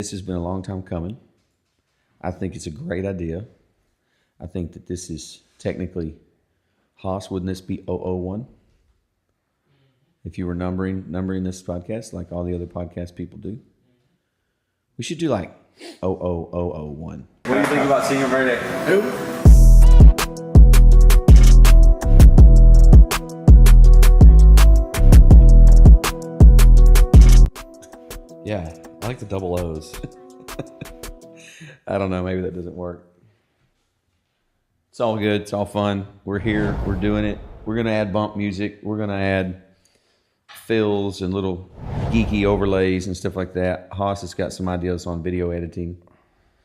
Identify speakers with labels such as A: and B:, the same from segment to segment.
A: This has been a long time coming. I think it's a great idea. I think that this is technically, Haas, wouldn't this be 001? If you were numbering this podcast like all the other podcast people do. We should do like 00001. What do you think about SrVerde? Who?
B: Yeah, I like the double O's.
A: I don't know. Maybe that doesn't work. It's all good. It's all fun. We're here. We're doing it. We're going to add bump music. We're going to add fills and little geeky overlays and stuff like that. Haas has got some ideas on video editing.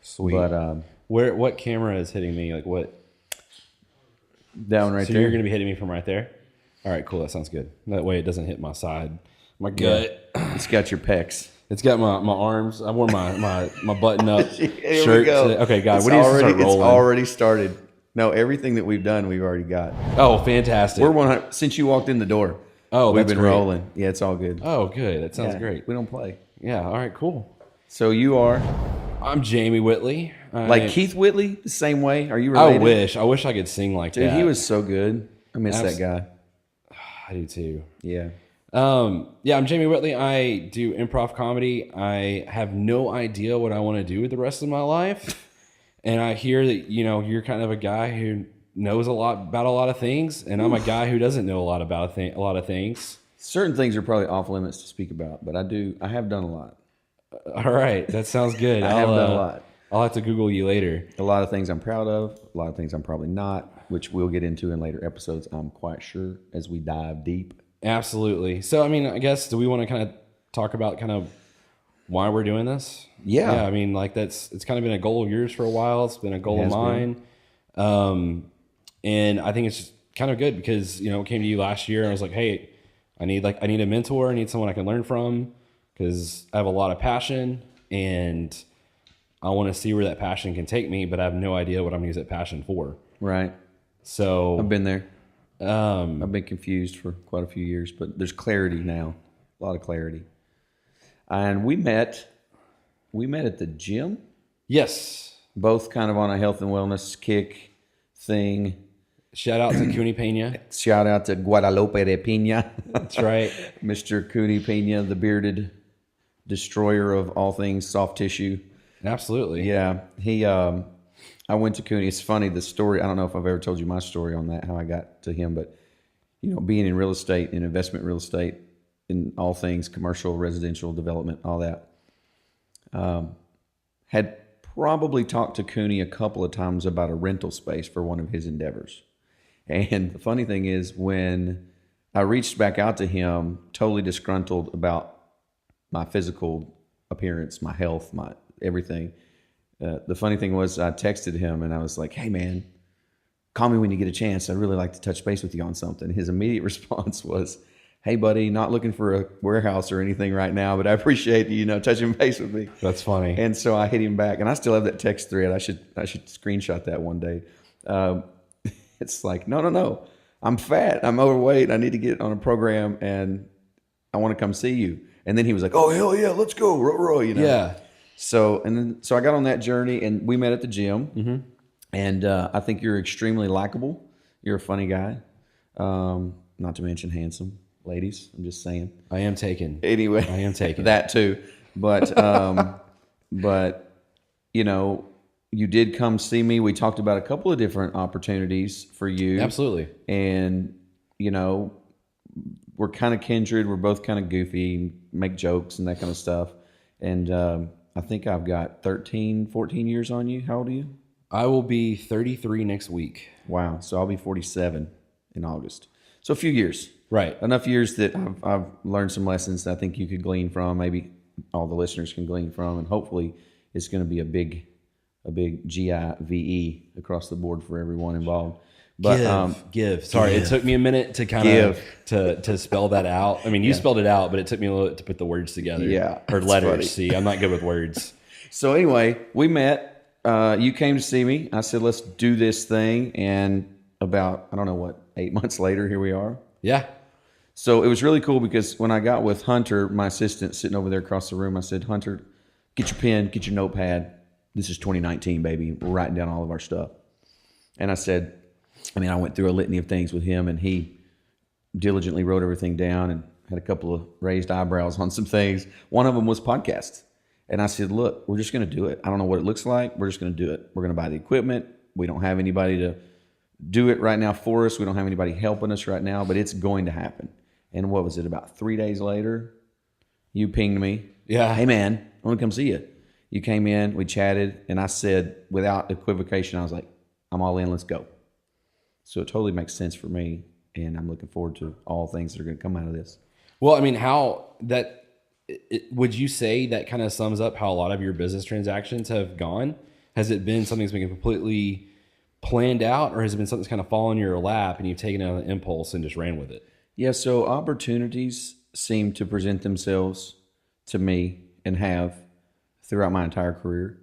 B: Sweet.
A: But
B: what camera is hitting me? Like what?
A: Down right
B: so
A: there.
B: You're going to be hitting me from right there? All right, cool. That sounds good. That way it doesn't hit my side, my gut.
A: Yeah. It's got your pecs.
B: It's got my arms. I wore my button up
A: Here
B: shirt.
A: we go.
B: Okay, God,
A: it's
B: what do you
A: already,
B: start rolling?
A: It's already started. No, everything that we've done, we've already got.
B: Oh, fantastic.
A: We're 100 since you walked in the door.
B: Oh,
A: we've
B: that's
A: been
B: great.
A: rolling. Yeah, it's all good.
B: Oh, good. That sounds great.
A: We don't play.
B: Yeah. All right. Cool.
A: So you are
B: I'm Jamie Whitley.
A: like Keith Whitley, the same way. Are you related?
B: I wish I could sing like
A: Dude,
B: that.
A: he was so good. I miss that guy.
B: I do too.
A: Yeah.
B: Yeah, I'm Jamie Whitley. I do improv comedy. I have no idea what I want to do with the rest of my life. And I hear that, you're kind of a guy who knows a lot about a lot of things. And I'm a guy who doesn't know a lot about a lot of things.
A: Certain things are probably off limits to speak about, but I have done a lot.
B: All right. That sounds good.
A: I have done a lot.
B: I'll have to Google you later.
A: A lot of things I'm proud of. A lot of things I'm probably not, which we'll get into in later episodes, I'm quite sure, as we dive deep.
B: Absolutely. So, I mean, I guess, do we want to kind of talk about kind of why we're doing this?
A: Yeah.
B: I mean, like it's kind of been a goal of yours for a while. It's been a goal of mine. And I think it's just kind of good because, it came to you last year and I was like, hey, I need a mentor. I need someone I can learn from because I have a lot of passion and I want to see where that passion can take me, but I have no idea what I'm going to use that passion for.
A: Right.
B: So
A: I've been there. I've been confused for quite a few years, but there's clarity now, a lot of clarity. And we met at the gym.
B: Yes.
A: Both kind of on a health and wellness kick thing.
B: Shout out to Cooney Pena.
A: Shout out to Guadalupe de Pena.
B: That's right.
A: Mr. Cooney Pena, the bearded destroyer of all things soft tissue.
B: Absolutely.
A: Yeah. I went to Cooney. It's funny, the story. I don't know if I've ever told you my story on that, how I got to him, but being in real estate, in investment real estate, in all things commercial, residential development, all that, had probably talked to Cooney a couple of times about a rental space for one of his endeavors. And the funny thing is, when I reached back out to him, totally disgruntled about my physical appearance, my health, my everything. The funny thing was I texted him and I was like, hey man, call me when you get a chance. I'd really like to touch base with you on something. His immediate response was, hey buddy, not looking for a warehouse or anything right now, but I appreciate you touching base with me.
B: That's funny.
A: And so I hit him back and I still have that text thread. I should screenshot that one day. It's like, no. I'm fat. I'm overweight. I need to get on a program and I want to come see you. And then he was like, oh hell yeah, let's go. Row.
B: Yeah.
A: So I got on that journey and we met at the gym. Mm-hmm. And I think you're extremely likable. You're a funny guy. Not to mention handsome. Ladies, I'm just saying.
B: I am taken.
A: Anyway.
B: I am taken.
A: That too. But, you did come see me. We talked about a couple of different opportunities for you.
B: Absolutely.
A: And, we're kind of kindred. We're both kind of goofy, make jokes and that kind of stuff. And I think I've got 13, 14 years on you. How old are you?
B: I will be 33 next week.
A: Wow. So I'll be 47 in August. So a few years.
B: Right.
A: Enough years that I've learned some lessons that I think you could glean from, maybe all the listeners can glean from, and hopefully it's going to be a big GIVE across the board for everyone involved. But
B: give. Sorry, it took me a minute to kind of to spell that out. I mean, you spelled it out, but it took me a little to put the words together.
A: Yeah,
B: or letters.
A: funny.
B: See, I'm not good with words.
A: So anyway, we met. You came to see me. I said, let's do this thing. And about, 8 months later, here we are.
B: Yeah.
A: So it was really cool because when I got with Hunter, my assistant sitting over there across the room, I said, Hunter, get your pen, get your notepad. This is 2019, baby. We're writing down all of our stuff. And I said, I went through a litany of things with him, and he diligently wrote everything down and had a couple of raised eyebrows on some things. One of them was podcasts. And I said, look, we're just going to do it. I don't know what it looks like. We're just going to do it. We're going to buy the equipment. We don't have anybody to do it right now for us. We don't have anybody helping us right now, but it's going to happen. And what was it, about 3 days later, you pinged me.
B: Yeah.
A: Hey, man, I want to come see you. You came in, we chatted, and I said, without equivocation, I was like, I'm all in, let's go. So it totally makes sense for me, and I'm looking forward to all things that are going to come out of this.
B: Well, I mean, would you say that kind of sums up how a lot of your business transactions have gone? Has it been something that's been completely planned out, or has it been something that's kind of fallen in your lap and you've taken it on an impulse and just ran with it?
A: Yeah, so opportunities seem to present themselves to me and have throughout my entire career.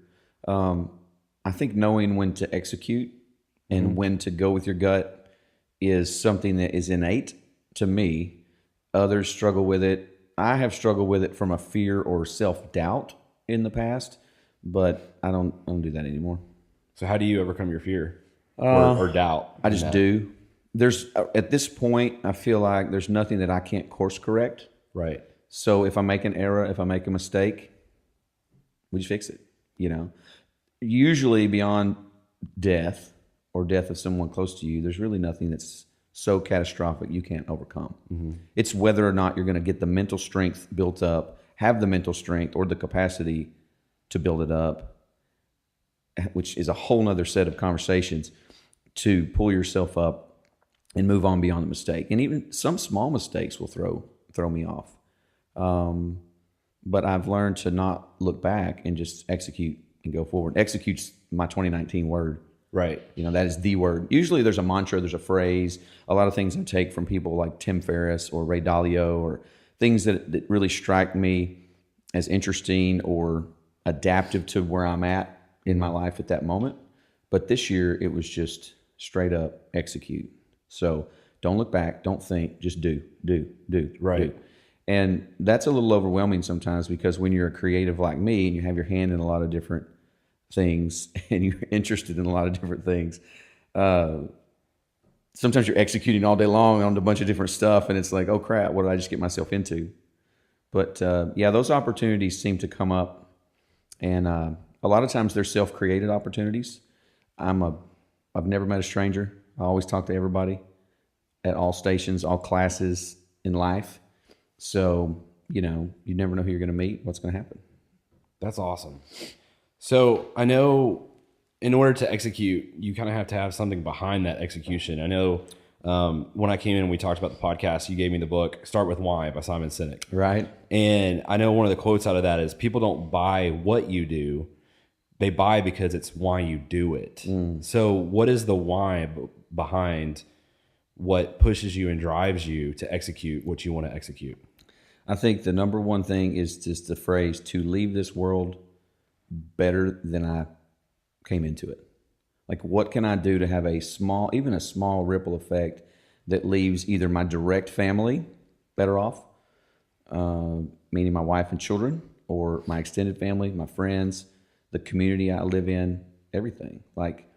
A: I think knowing when to execute and when to go with your gut is something that is innate to me. Others struggle with it. I have struggled with it from a fear or self-doubt in the past, but I don't do that anymore.
B: So how do you overcome your fear or doubt?
A: I just do. There's at this point, I feel like there's nothing that I can't course correct.
B: Right.
A: So if I make an error, if I make a mistake, we just fix it. Usually beyond death or death of someone close to you, there's really nothing that's so catastrophic you can't overcome. Mm-hmm. It's whether or not you're going to get the mental strength built up, have the mental strength or the capacity to build it up, which is a whole nother set of conversations, to pull yourself up and move on beyond the mistake. And even some small mistakes will throw me off. But I've learned to not look back and just execute and go forward. Execute's my 2019 word.
B: Right.
A: That is the word. Usually there's a mantra, there's a phrase, a lot of things I take from people like Tim Ferriss or Ray Dalio, or things that really strike me as interesting or adaptive to where I'm at in my life at that moment. But this year it was just straight up execute. So don't look back, don't think, just do.
B: Right.
A: Do. And that's a little overwhelming sometimes, because when you're a creative like me and you have your hand in a lot of different things and you're interested in a lot of different things, sometimes you're executing all day long on a bunch of different stuff, and it's like, oh crap, what did I just get myself into? But those opportunities seem to come up, and a lot of times they're self-created opportunities. I've never met a stranger. I always talk to everybody at all stations, all classes in life. So, you never know who you're going to meet, what's going to happen.
B: That's awesome. So I know in order to execute, you kind of have to have something behind that execution. I know when I came in and we talked about the podcast, you gave me the book, Start With Why by Simon Sinek.
A: Right.
B: And I know one of the quotes out of that is, people don't buy what you do, they buy because it's why you do it. So what is the why behind what pushes you and drives you to execute what you want to execute?
A: I think the number one thing is just the phrase, to leave this world better than I came into it. Like, what can I do to have even a small ripple effect that leaves either my direct family better off, meaning my wife and children, or my extended family, my friends, the community I live in, everything. Like,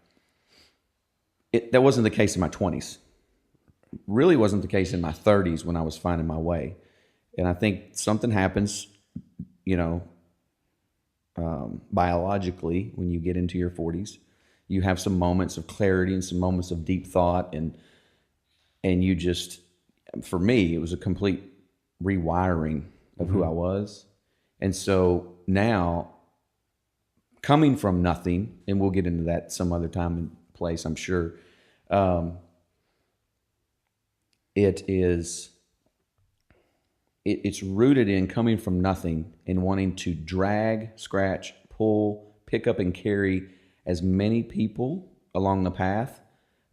A: that wasn't the case in my 20s. Really wasn't the case in my 30s when I was finding my way. And I think something happens, biologically when you get into your 40s. You have some moments of clarity and some moments of deep thought, and you just, for me, it was a complete rewiring of who I was. And so now, coming from nothing, and we'll get into that some other time and place, I'm sure, it's rooted in coming from nothing and wanting to drag, scratch, pull, pick up, and carry as many people along the path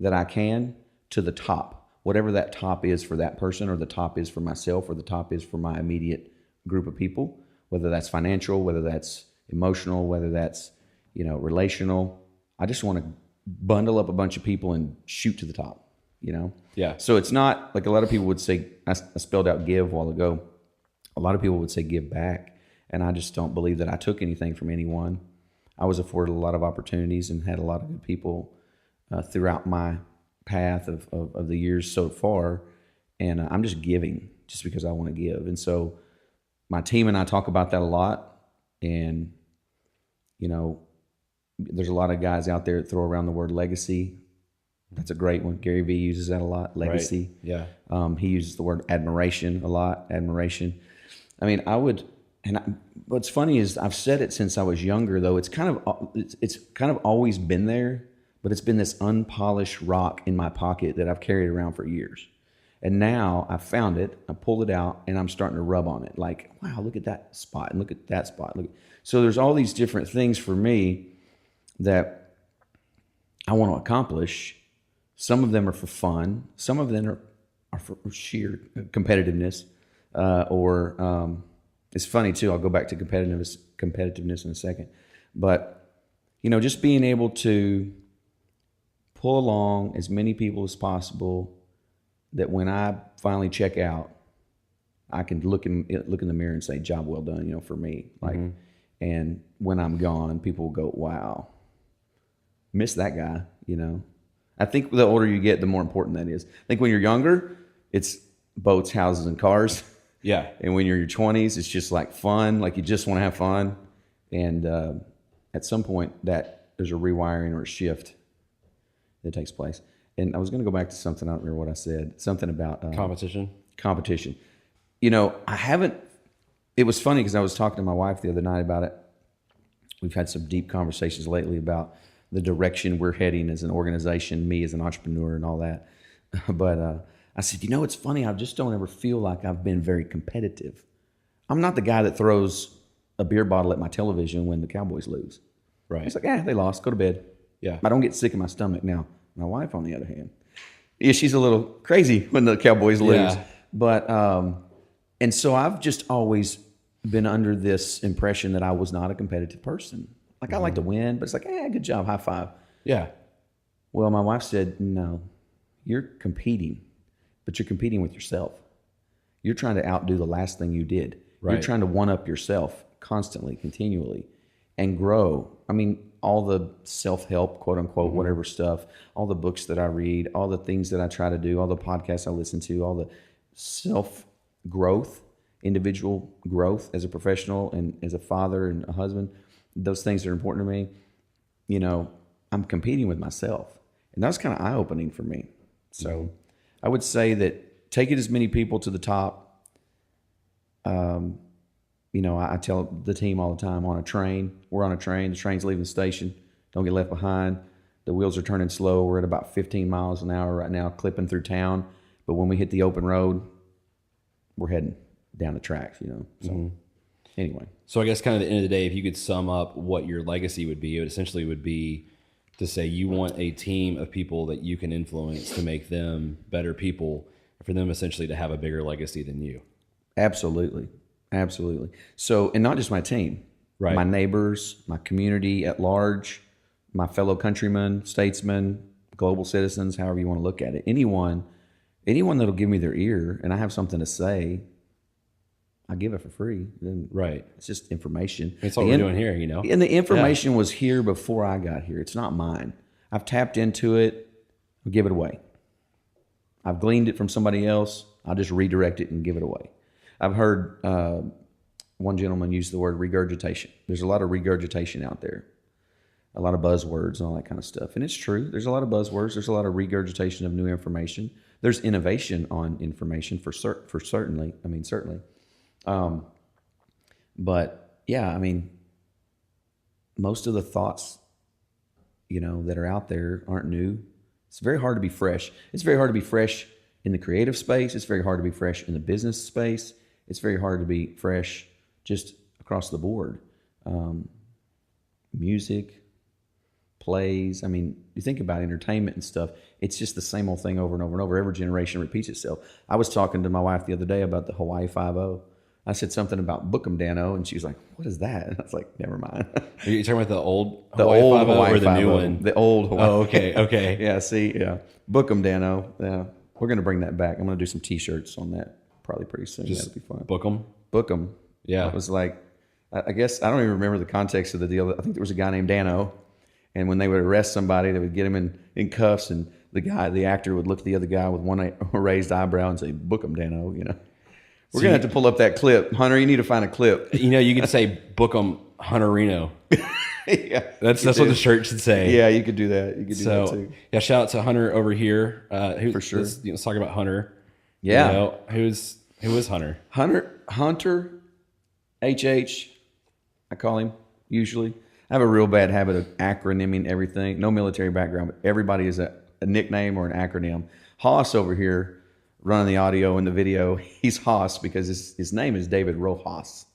A: that I can to the top, whatever that top is for that person, or the top is for myself, or the top is for my immediate group of people, whether that's financial, whether that's emotional, whether that's, relational. I just want to bundle up a bunch of people and shoot to the top,
B: Yeah.
A: So it's not like a lot of people would say, I spelled out give a while ago. A lot of people would say give back. And I just don't believe that I took anything from anyone. I was afforded a lot of opportunities and had a lot of good people throughout my path of the years so far. And I'm just giving just because I want to give. And so my team and I talk about that a lot. And, you know, there's a lot of guys out there that throw around the word legacy. That's a great one. Gary Vee uses that a lot, legacy.
B: Right. Yeah.
A: He uses the word admiration a lot, admiration. I mean, what's funny is I've said it since I was younger, though. It's kind of always been there, but it's been this unpolished rock in my pocket that I've carried around for years. And now I found it, I pulled it out, and I'm starting to rub on it. Like, wow, look at that spot, and look at that spot. So there's all these different things for me that I want to accomplish. Some of them are for fun. Some of them are for sheer competitiveness. It's funny too. I'll go back to competitiveness in a second. But, you know, just being able to pull along as many people as possible that when I finally check out, I can look in the mirror and say, job well done, you know, for me. Like, and when I'm gone, people will go, wow, miss that guy, you know. I think the older you get, the more important that is. I think when you're younger, it's boats, houses, and cars.
B: Yeah.
A: And when you're in your 20s, it's just like fun, like you just want to have fun. And at some point, that there's a rewiring or a shift that takes place. And I was going to go back to something, I don't remember what I said, something about competition. You know, it was funny because I was talking to my wife the other night about it. We've had some deep conversations lately about the direction we're heading as an organization, me as an entrepreneur and all that. But I said, you know, it's funny. I just don't ever feel like I've been very competitive. I'm not the guy that throws a beer bottle at my television when the Cowboys lose.
B: Right.
A: It's like, they lost. Go to bed.
B: Yeah.
A: I don't get sick in my stomach. Now, my wife, on the other hand, yeah, she's a little crazy when the Cowboys lose.
B: Yeah.
A: But, and so I've just always been under this impression that I was not a competitive person. Like, I like to win, but it's like, good job, high five.
B: Yeah.
A: Well, my wife said, no, you're competing, but you're competing with yourself. You're trying to outdo the last thing you did. Right. You're trying to one-up yourself constantly, continually, and grow. I mean, all the self-help, quote unquote, whatever stuff, all the books that I read, all the things that I try to do, all the podcasts I listen to, all the self-growth, individual growth as a professional and as a father and a husband, those things are important to me. You know, I'm competing with myself. And that was kind of eye-opening for me. So I would say that take it as many people to the top. You know, I tell the team all the time, we're on a train, the train's leaving the station, don't get left behind. The wheels are turning slow. We're at about 15 miles an hour right now, clipping through town. But when we hit the open road, we're heading down the tracks, you know. So anyway.
B: So I guess kind of at the end of the day, if you could sum up what your legacy would be, it essentially would be to say you want a team of people that you can influence to make them better people, for them essentially to have a bigger legacy than you.
A: Absolutely. Absolutely. So, and not just my team, right? My neighbors, my community at large, my fellow countrymen, statesmen, global citizens, however you want to look at it. Anyone that'll give me their ear and I have something to say, I give it for free. Then
B: right.
A: It's just information.
B: It's what we're doing here, you know.
A: And the information was here before I got here. It's not mine. I've tapped into it. I'll give it away. I've gleaned it from somebody else. I'll just redirect it and give it away. I've heard one gentleman use the word regurgitation. There's a lot of regurgitation out there, a lot of buzzwords and all that kind of stuff. And it's true. There's a lot of buzzwords. There's a lot of regurgitation of new information. There's innovation on information certainly. But yeah, I mean, most of the thoughts, you know, that are out there aren't new. It's very hard to be fresh. It's very hard to be fresh in the creative space. It's very hard to be fresh in the business space. It's very hard to be fresh just across the board. Music, plays. I mean, you think about entertainment and stuff. It's just the same old thing over and over and over. Every generation repeats itself. I was talking to my wife the other day about the Hawaii 5-0. I said something about Book 'em, Dano, and she was like, "What is that?" And I was like, "Never mind."
B: Are you talking about the old Hawaii 5-0 or the new one?
A: The old Hawaii.
B: Oh, okay.
A: Yeah, see, yeah. Book 'em, Dano. Yeah, we're going to bring that back. I'm going to do some T-shirts on that probably pretty soon. That'd be fun.
B: Book 'em.
A: Book 'em.
B: Yeah.
A: It was like, I guess I don't even remember the context of the deal. I think there was a guy named Dano, and when they would arrest somebody, they would get him in cuffs, and the actor would look at the other guy with one raised eyebrow and say, "Book him, Dano." You know, we're gonna have to pull up that clip, Hunter. You need to find a clip.
B: You know, you could say, "Book him, Hunterino."
A: Yeah,
B: that's what the shirt should say.
A: Yeah, you could do that. You could do that too.
B: Yeah, shout out to Hunter over here.
A: For sure.
B: Let's talk about Hunter.
A: Yeah,
B: you know, who is Hunter?
A: Hunter, HH. I call him usually. I have a real bad habit of acronyming everything. No military background, but everybody is a nickname or an acronym. Haas over here running the audio and the video. He's Haas because his name is David Rojas,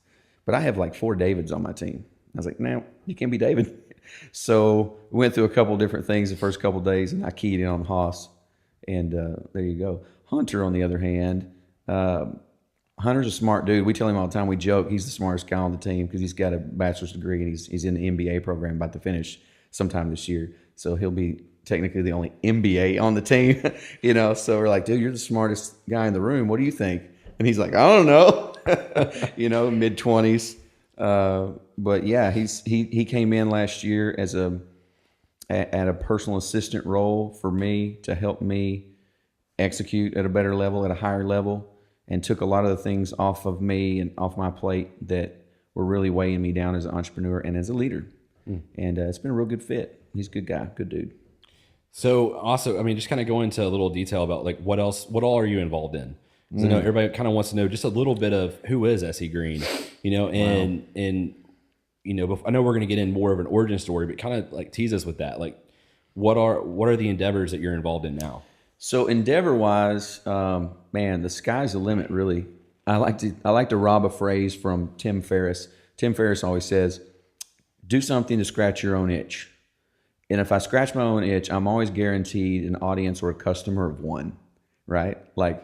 A: but I have like 4 Davids on my team. I was like, no, you can't be David. So we went through a couple different things the first couple of days, and I keyed in on Haas, and there you go. Hunter, on the other hand, Hunter's a smart dude. We tell him all the time, we joke, he's the smartest guy on the team because he's got a bachelor's degree and he's in the MBA program, about to finish sometime this year. So he'll be technically the only MBA on the team, you know. So we're like, dude, you're the smartest guy in the room. What do you think? And he's like, I don't know, you know, mid-20s. But yeah, he came in last year as at a personal assistant role for me to help me execute at a better level, at a higher level, and took a lot of the things off of me and off my plate that were really weighing me down as an entrepreneur and as a leader. And it's been a real good fit. He's a good guy, good dude.
B: So also, I mean, just kind of go into a little detail about like what all are you involved in? So I know everybody kind of wants to know just a little bit of who is SE Greene, you know, and you know, I know we're going to get in more of an origin story, but kind of like tease us with that. Like, what are the endeavors that you're involved in now?
A: So endeavor wise, man, the sky's the limit. Really, I like to rob a phrase from Tim Ferriss. Tim Ferriss always says, "Do something to scratch your own itch." And if I scratch my own itch, I'm always guaranteed an audience or a customer of one, right? Like,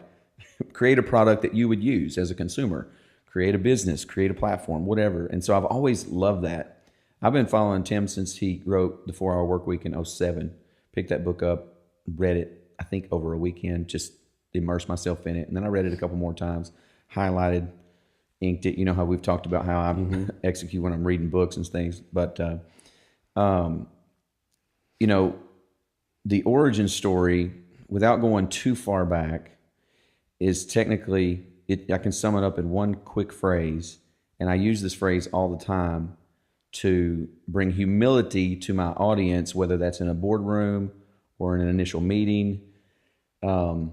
A: create a product that you would use as a consumer, create a business, create a platform, whatever. And so I've always loved that. I've been following Tim since he wrote The 4 Hour Workweek in 2007. Picked that book up, read it, I think over a weekend, just immersed myself in it. And then I read it a couple more times, highlighted, inked it. You know how we've talked about how I execute when I'm reading books and things. But, you know, the origin story, without going too far back, is technically, I can sum it up in one quick phrase, and I use this phrase all the time to bring humility to my audience, whether that's in a boardroom or in an initial meeting, or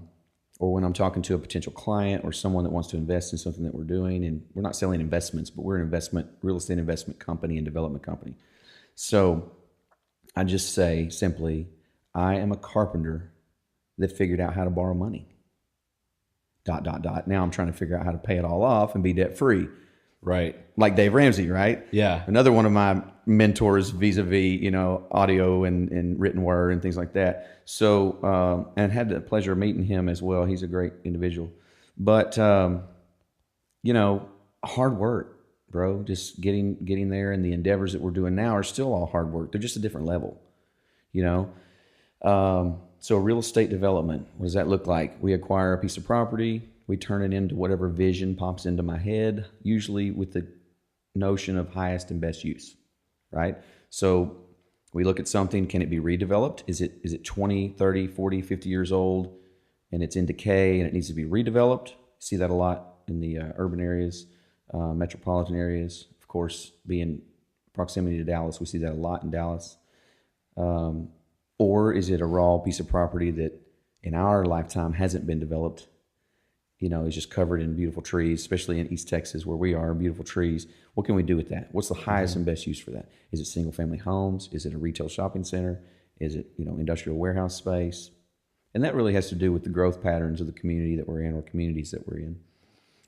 A: when I'm talking to a potential client or someone that wants to invest in something that we're doing. And we're not selling investments, but we're an real estate investment company and development company. So I just say simply, I am a carpenter that figured out how to borrow money. ... Now I'm trying to figure out how to pay it all off and be debt free.
B: Right.
A: Like Dave Ramsey, right?
B: Yeah.
A: Another one of my mentors vis-a-vis, you know, audio and written word and things like that. So, and had the pleasure of meeting him as well. He's a great individual. But, you know, hard work, bro. Just getting there, and the endeavors that we're doing now are still all hard work. They're just a different level, you know? So real estate development, what does that look like? We acquire a piece of property, we turn it into whatever vision pops into my head, usually with the notion of highest and best use, right? So we look at something, can it be redeveloped? Is it 20, 30, 40, 50 years old and it's in decay and it needs to be redeveloped? See that a lot in the urban areas, metropolitan areas. Of course, being proximity to Dallas, we see that a lot in Dallas. Or is it a raw piece of property that in our lifetime hasn't been developed? You know, it's just covered in beautiful trees, especially in East Texas where we are, beautiful trees. What can we do with that? What's the highest and best use for that? Is it single family homes? Is it a retail shopping center? Is it, you know, industrial warehouse space? And that really has to do with the growth patterns of the community that we're in or communities that we're in.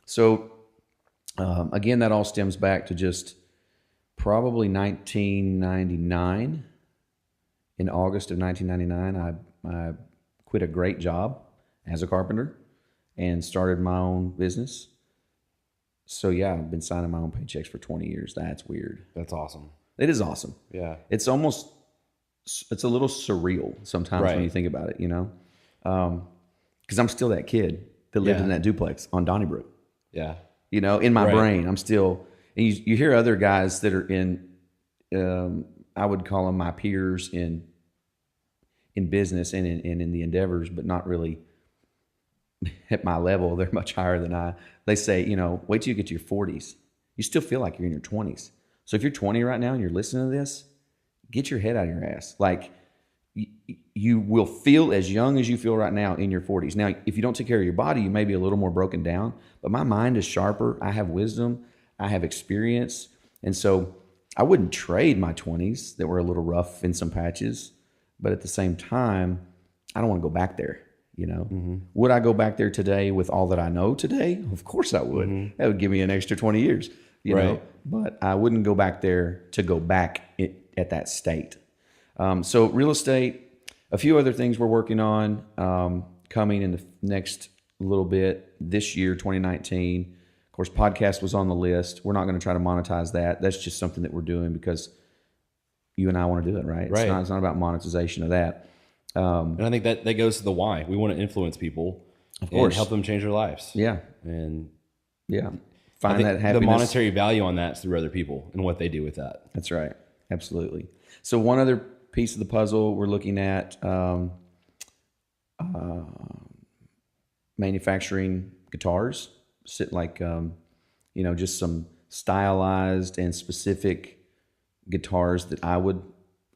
A: So again, that all stems back to just probably 1999. In August of 1999, I quit a great job as a carpenter and started my own business. So yeah, I've been signing my own paychecks for 20 years. That's weird.
B: That's awesome.
A: It is awesome.
B: Yeah.
A: It's a little surreal sometimes when you think about it, you know? Because I'm still that kid that lived in that duplex on Donnybrook.
B: Yeah.
A: You know, in my brain, I'm still, And you hear other guys that are in, I would call them my peers in business and in the endeavors, but not really at my level. They're much higher than I. They say, wait till you get to your 40s. You still feel like you're in your 20s. So if you're 20 right now and you're listening to this, get your head out of your ass. Like, you will feel as young as you feel right now in your 40s. Now, if you don't take care of your body, you may be a little more broken down, but my mind is sharper. I have wisdom. I have experience. And so I wouldn't trade my 20s that were a little rough in some patches, but at the same time, I don't want to go back there. Would I go back there today with all that I know today? Of course I would. That would give me an extra 20 years, you know, but I wouldn't go back there to go back at that state. So real estate, a few other things we're working on coming in the next little bit this year, 2019. Of course, podcast was on the list. We're not going to try to monetize that. That's just something that we're doing because you and I want to do it, right? It's not about monetization of that.
B: And I think that goes to the why. We want to influence people, of course, and help them change their lives.
A: Yeah.
B: And
A: find that happiness.
B: The monetary value on that is through other people and what they do with that.
A: That's right. Absolutely. So one other piece of the puzzle we're looking at, manufacturing guitars, just some stylized and specific guitars that I would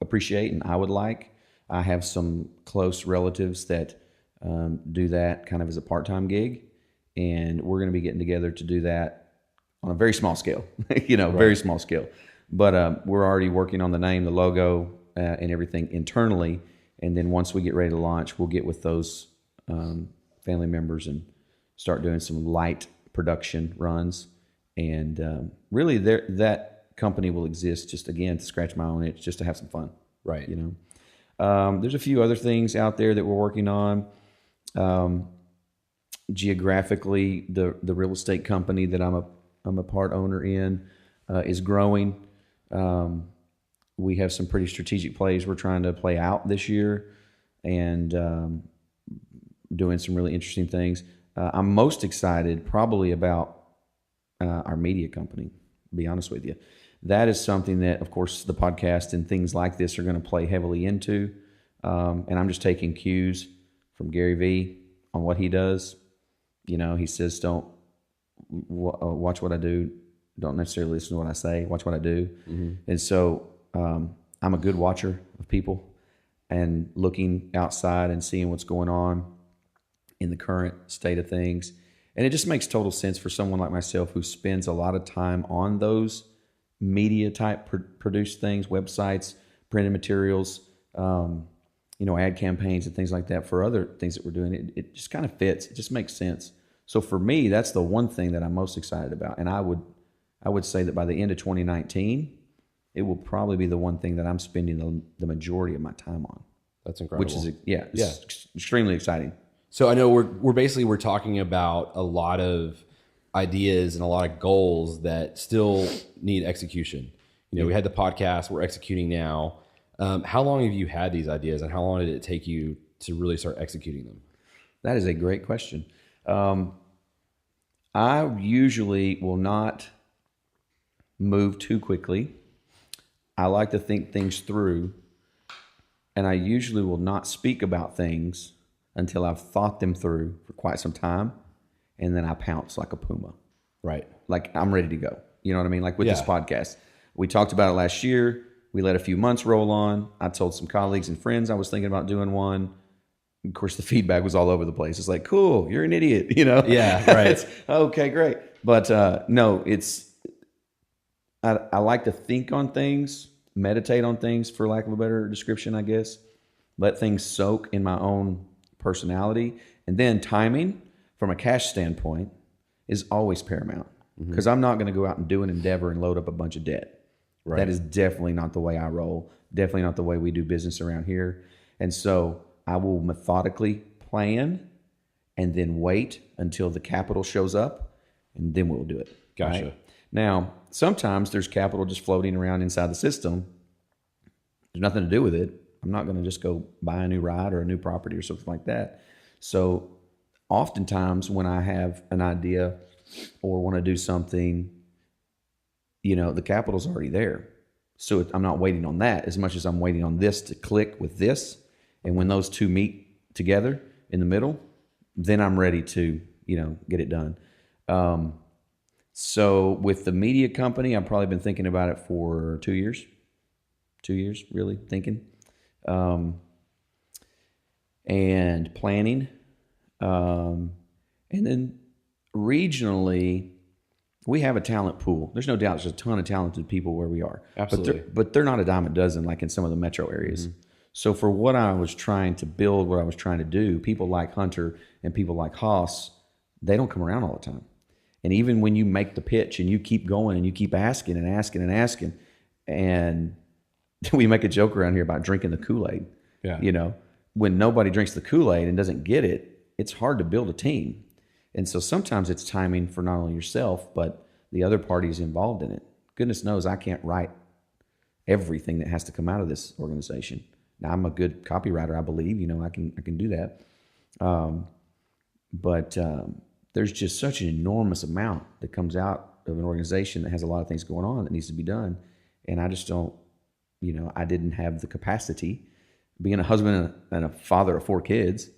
A: appreciate and I would like. I have some close relatives that do that kind of as a part-time gig, and we're going to be getting together to do that on a very small scale, very small scale. But we're already working on the name, the logo, and everything internally. And then once we get ready to launch, we'll get with those family members and start doing some light production runs. And really, that company will exist just, again, to scratch my own itch, just to have some fun.
B: Right.
A: There's a few other things out there that we're working on. Geographically, the real estate company that I'm a part owner in is growing. We have some pretty strategic plays we're trying to play out this year, and doing some really interesting things. I'm most excited probably about our media company, to be honest with you. That is something that, of course, the podcast and things like this are going to play heavily into. And I'm just taking cues from Gary Vee on what he does. He says, don't watch what I do. Don't necessarily listen to what I say. Watch what I do. Mm-hmm. And so I'm a good watcher of people and looking outside and seeing what's going on in the current state of things. And it just makes total sense for someone like myself who spends a lot of time on those media type produced things, websites, printed materials, ad campaigns and things like that for other things that we're doing. It just kind of fits. It just makes sense. So for me, that's the one thing that I'm most excited about. And I would say that by the end of 2019, it will probably be the one thing that I'm spending the majority of my time on.
B: That's incredible.
A: Which is extremely exciting.
B: So I know we're talking about a lot of ideas and a lot of goals that still need execution. We had the podcast, we're executing now. How long have you had these ideas, and how long did it take you to really start executing them?
A: That is a great question. I usually will not move too quickly. I like to think things through, and I usually will not speak about things until I've thought them through for quite some time, and then I pounce like a puma.
B: Right.
A: Like I'm ready to go. You know what I mean? Like with this podcast. We talked about it last year. We let a few months roll on. I told some colleagues and friends I was thinking about doing one. Of course, the feedback was all over the place. It's like, cool, you're an idiot,
B: Yeah, right.
A: Okay, great. But no, I like to think on things, meditate on things, for lack of a better description, I guess. Let things soak in my own personality. And then timing, from a cash standpoint, is always paramount. Because I'm not going to go out and do an endeavor and load up a bunch of debt. Right. That is definitely not the way I roll. Definitely not the way we do business around here. And so I will methodically plan and then wait until the capital shows up, and then we'll do it.
B: Gotcha.
A: Right? Now, sometimes there's capital just floating around inside the system. There's nothing to do with it. I'm not going to just go buy a new ride or a new property or something like that. So oftentimes when I have an idea or want to do something, the capital's already there. So I'm not waiting on that as much as I'm waiting on this to click with this. And when those two meet together in the middle, then I'm ready to, get it done. So with the media company, I've probably been thinking about it for 2 years. 2 years, really thinking. And planning. And then regionally, we have a talent pool. There's no doubt there's a ton of talented people where we are.
B: Absolutely.
A: But they're not a dime a dozen like in some of the metro areas. Mm-hmm. So for what I was trying to build, what I was trying to do, people like Hunter and people like Haas, they don't come around all the time. And even when you make the pitch and you keep going and you keep asking and asking and asking, and we make a joke around here about drinking the Kool-Aid.
B: Yeah.
A: When nobody drinks the Kool-Aid and doesn't get it, it's hard to build a team. And so sometimes it's timing for not only yourself, but the other parties involved in it. Goodness knows I can't write everything that has to come out of this organization. Now, I'm a good copywriter, I believe. I can do that. But there's just such an enormous amount that comes out of an organization that has a lot of things going on that needs to be done. And I just don't, I didn't have the capacity. Being a husband and a father of 4 kids,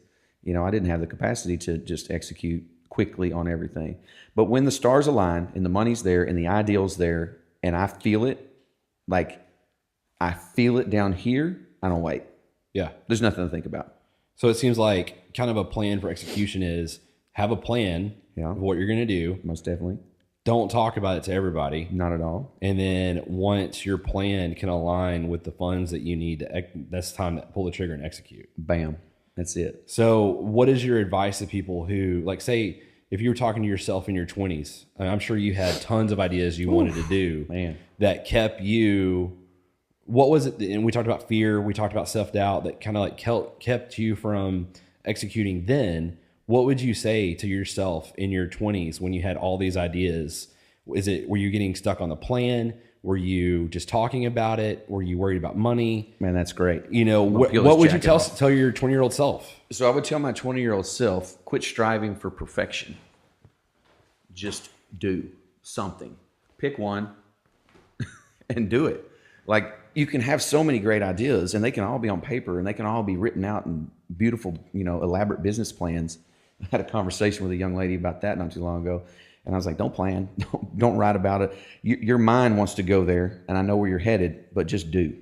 A: I didn't have the capacity to just execute quickly on everything. But when the stars align and the money's there and the ideal's there and I feel it, like I feel it down here, I don't wait.
B: Yeah.
A: There's nothing to think about.
B: So it seems like kind of a plan for execution is have a plan of what you're going to do.
A: Most definitely.
B: Don't talk about it to everybody.
A: Not at all.
B: And then once your plan can align with the funds that you need, that's time to pull the trigger and execute.
A: Bam. That's it.
B: So what is your advice to people who, like, say, if you were talking to yourself in your 20s, I'm sure you had tons of ideas you wanted to do that kept you, what was it? And we talked about fear. We talked about self-doubt that kind of like kept you from executing then. What would you say to yourself in your 20s when you had all these ideas? Were you getting stuck on the plan? Were you just talking about it? Were you worried about money?
A: Man, that's great.
B: What would you tell your 20-year-old self?
A: So I would tell my 20-year-old self, quit striving for perfection. Just do something. Pick one and do it. Like, you can have so many great ideas and they can all be on paper and they can all be written out in beautiful, elaborate business plans. I had a conversation with a young lady about that not too long ago. And I was like, don't plan, don't write about it. Your mind wants to go there, and I know where you're headed, but just do.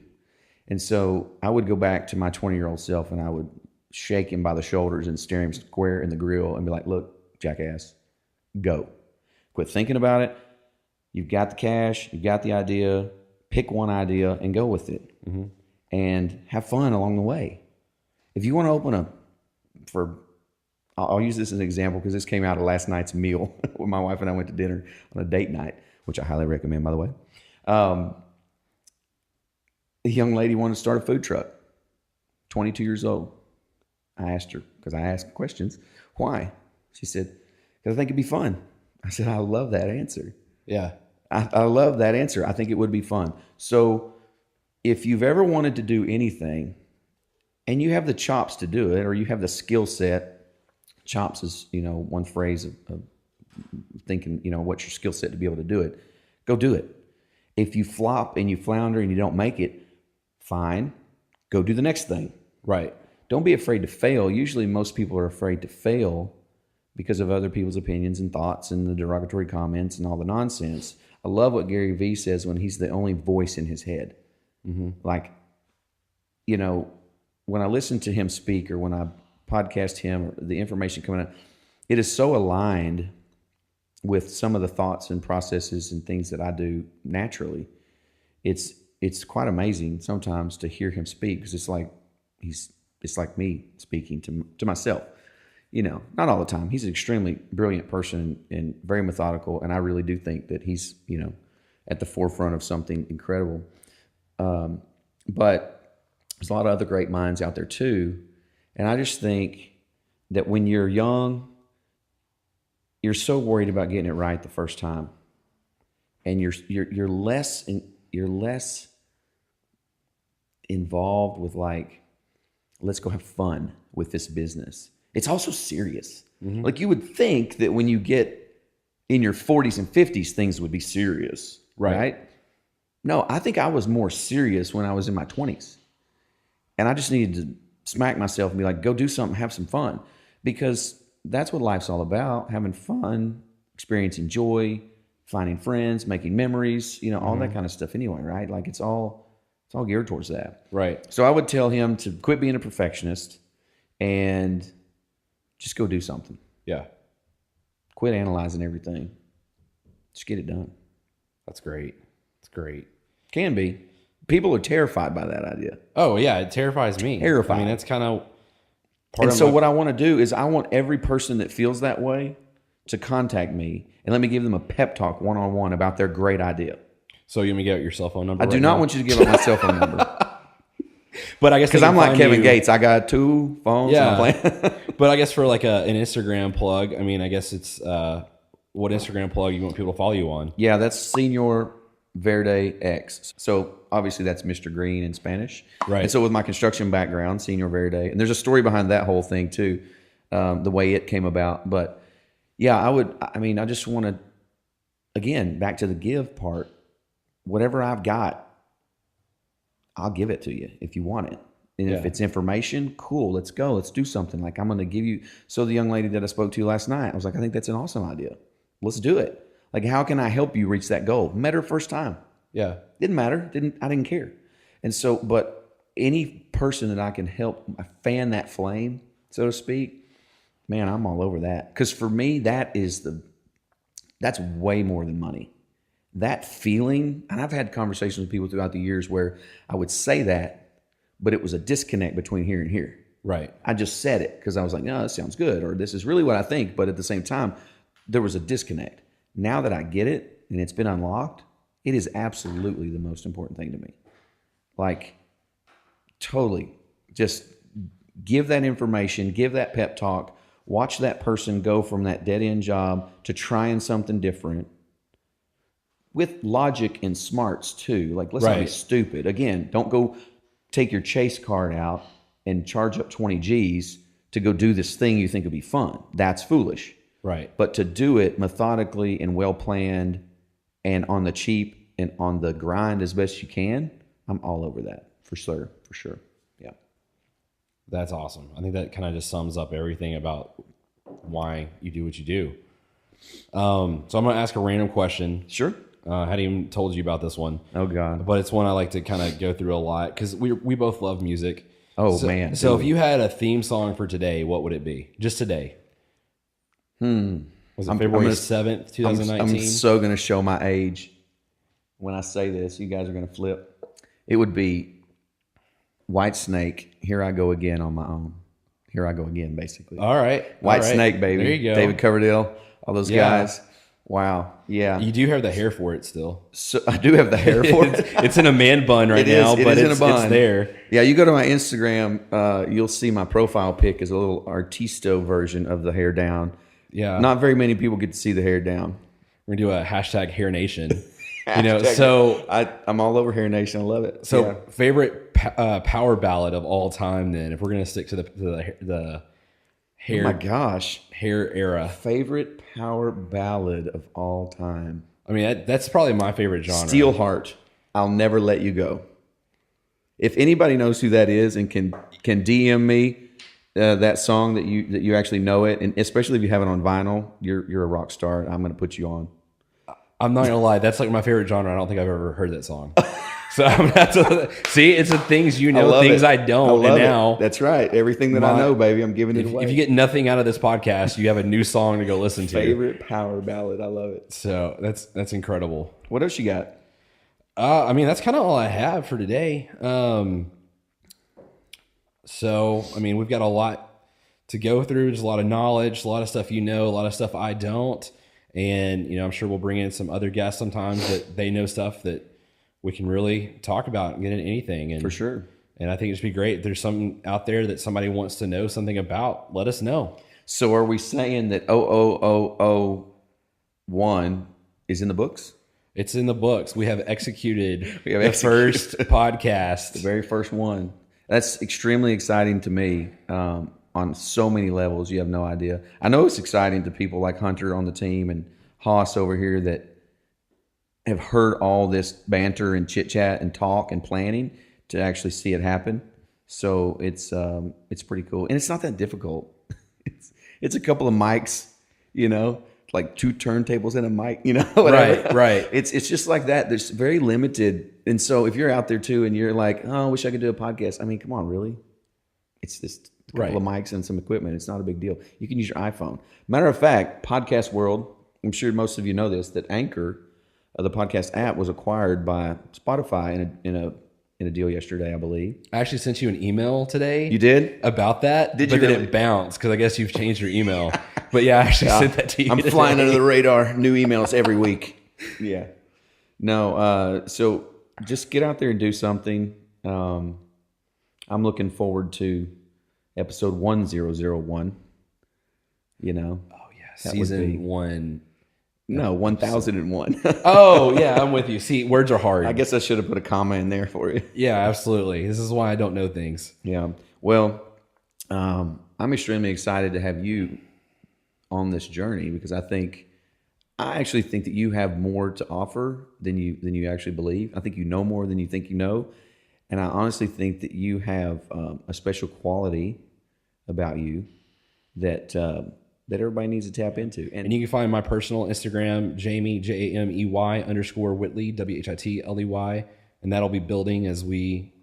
A: And so I would go back to my 20-year-old self, and I would shake him by the shoulders and stare him square in the grill and be like, look, jackass, go. Quit thinking about it. You've got the cash, you've got the idea, pick one idea and go with it. Mm-hmm. And have fun along the way. If you want to open I'll use this as an example because this came out of last night's meal when my wife and I went to dinner on a date night, which I highly recommend, by the way. The young lady wanted to start a food truck, 22 years old. I asked her, because I asked questions, why? She said, because I think it'd be fun. I said, I love that answer.
B: Yeah.
A: I love that answer. I think it would be fun. So if you've ever wanted to do anything and you have the chops to do it, or you have the skill set, chops is, one phrase of thinking, what's your skill set to be able to do it. Go do it. If you flop and you flounder and you don't make it, fine. Go do the next thing.
B: Right.
A: Don't be afraid to fail. Usually most people are afraid to fail because of other people's opinions and thoughts and the derogatory comments and all the nonsense. I love what Gary Vee says when he's the only voice in his head. Mm-hmm. Like, when I listen to him speak or when I podcast him, or the information coming out, it is so aligned with some of the thoughts and processes and things that I do naturally. It's quite amazing sometimes to hear him speak, because it's like me speaking to myself. Not all the time. He's an extremely brilliant person and very methodical, and I really do think that he's at the forefront of something incredible. But there's a lot of other great minds out there too. And I just think that when you're young, you're so worried about getting it right the first time, and you're less involved with, like, let's go have fun with this business. It's also serious. Mm-hmm. Like, you would think that when you get in your 40s and 50s, things would be serious. right? No, I think I was more serious when I was in my 20s. And I just needed to smack myself and be like, go do something, have some fun. Because that's what life's all about, having fun, experiencing joy, finding friends, making memories, all that kind of stuff anyway, right? Like it's all geared towards that.
B: Right.
A: So I would tell him to quit being a perfectionist and just go do something.
B: Yeah.
A: Quit analyzing everything. Just get it done.
B: That's great. It's great.
A: Can be. People are terrified by that idea.
B: Oh yeah, it terrifies me.
A: Terrified.
B: I mean, that's kind of part
A: And
B: of
A: so what I want to do is I want every person that feels that way to contact me and let me give them a pep talk one-on-one about their great idea.
B: So you want me to get out your cell phone number?
A: I do not want you to give up my cell phone number.
B: But I guess
A: Because I'm like Kevin Gates. I got 2 phones.
B: Yeah.
A: And I'm playing.
B: But I guess for like an Instagram plug, I mean, I guess it's what Instagram plug you want people to follow you on.
A: Yeah, that's SrVerde X. So obviously that's Mr. Greene in Spanish.
B: Right.
A: And so with my construction background, SrVerde, and there's a story behind that whole thing too, the way it came about. But yeah, I just want to, again, back to the give part, whatever I've got, I'll give it to you if you want it. And if it's information, cool, let's go. Let's do something. Like I'm going to give you. So the young lady that I spoke to last night, I was like, I think that's an awesome idea. Let's do it. Like, how can I help you reach that goal? Met her first time.
B: Yeah.
A: Didn't matter. I didn't care. And so, but any person that I can help fan that flame, so to speak, man, I'm all over that. Because for me, that's way more than money. That feeling, and I've had conversations with people throughout the years where I would say that, but it was a disconnect between here and here.
B: Right.
A: I just said it because I was like, no, that sounds good, or this is really what I think. But at the same time, there was a disconnect. Now that I get it and it's been unlocked, it is absolutely the most important thing to me. Like, totally. Just give that information, give that pep talk, watch that person go from that dead-end job to trying something different with logic and smarts too. Like, let's not be stupid. Again, don't go take your Chase card out and charge up 20 G's to go do this thing you think would be fun. That's foolish.
B: Right.
A: But to do it methodically and well-planned and on the cheap and on the grind as best you can, I'm all over that for sure. For sure. Yeah.
B: That's awesome. I think that kind of just sums up everything about why you do what you do. So I'm going to ask a random question.
A: Sure.
B: I hadn't even told you about this one.
A: Oh, God.
B: But it's one I like to kind of go through a lot because we both love music.
A: Oh, man.
B: So if you had a theme song for today, what would it be? Just today. Was it February 7th, 2019?
A: I'm so going to show my age when I say this. You guys are going to flip. It would be White Snake, Here I Go Again on My Own. Here I Go Again, basically.
B: All right.
A: White Snake, baby.
B: There you go.
A: David Coverdale, all those guys. Wow. Yeah.
B: You do have the hair for it still.
A: So I do have the hair for it.
B: It's in a man bun right now, but it's there.
A: Yeah, you go to my Instagram, you'll see my profile pic is a little artisto version of the hair down.
B: Yeah.
A: Not very many people get to see the hair down.
B: We're going to do a hashtag Hair Nation.
A: So I'm all over Hair Nation. I love it.
B: So favorite power ballad of all time then, if we're going to stick to the hair.
A: Oh my gosh.
B: Hair era.
A: Favorite power ballad of all time.
B: I mean, that's probably my favorite genre.
A: Steelheart, I'll Never Let You Go. If anybody knows who that is and can DM me that song that you actually know it, and especially if you have it on vinyl, you're a rock star. I'm going to put you on.
B: I'm not gonna lie, that's like my favorite genre. I don't think I've ever heard that song. So I'm gonna have to see. It's the things you know, things I don't. And now
A: that's right. Everything that I know, baby, I'm giving it away.
B: If you get nothing out of this podcast, you have a new song to go listen to.
A: Favorite power ballad. I love it.
B: So that's incredible.
A: What else you got?
B: I mean, that's kind of all I have for today. So I mean, we've got a lot to go through. There's a lot of knowledge, a lot of stuff a lot of stuff I don't. And, I'm sure we'll bring in some other guests sometimes that they know stuff that we can really talk about and get into anything. And,
A: for sure.
B: And I think it'd just be great. If there's something out there that somebody wants to know something about, let us know.
A: So are we saying that 00001 is in the books?
B: It's in the books. We have executed the first podcast.
A: The very first one. That's extremely exciting to me. On so many levels, you have no idea. I know it's exciting to people like Hunter on the team and Haas over here that have heard all this banter and chit chat and talk and planning to actually see it happen. So it's pretty cool, and it's not that difficult. It's a couple of mics, like 2 turntables and a mic, whatever.
B: Right.
A: It's just like that. There's very limited, and so if you're out there too, and you're like, oh, I wish I could do a podcast. I mean, come on, really? It's just a couple of mics and some equipment. It's not a big deal. You can use your iPhone. Matter of fact, podcast world. I'm sure most of you know this, that Anchor, the podcast app, was acquired by Spotify in a deal yesterday, I believe.
B: I actually sent you an email today.
A: You did?
B: About that.
A: Did you?
B: But
A: really?
B: then it bounced because I guess you've changed your email. But yeah, I actually sent that to you.
A: I'm
B: today.
A: flying under the radar. New emails every week. Yeah. No, so just get out there and do something. I'm looking forward to episode 1001.
B: Oh, yeah. Season 1.
A: No, 1001.
B: Oh, yeah, I'm with you. See, words are hard.
A: I guess I should have put a comma in there for you.
B: Yeah, absolutely. This is why I don't know things.
A: Yeah. Well, I'm extremely excited to have you on this journey because I actually think that you have more to offer than you actually believe. I think you know more than you think you know. And I honestly think that you have a special quality about you that everybody needs to tap into.
B: And you can find my personal Instagram, Jamie, JAMEY _Whitley, WHITLEY. And that'll be building as we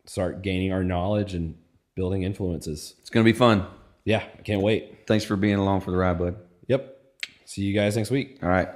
B: start gaining our knowledge and building influences.
A: It's going to be fun.
B: Yeah, I can't wait.
A: Thanks for being along for the ride, bud.
B: Yep. See you guys next week.
A: All right.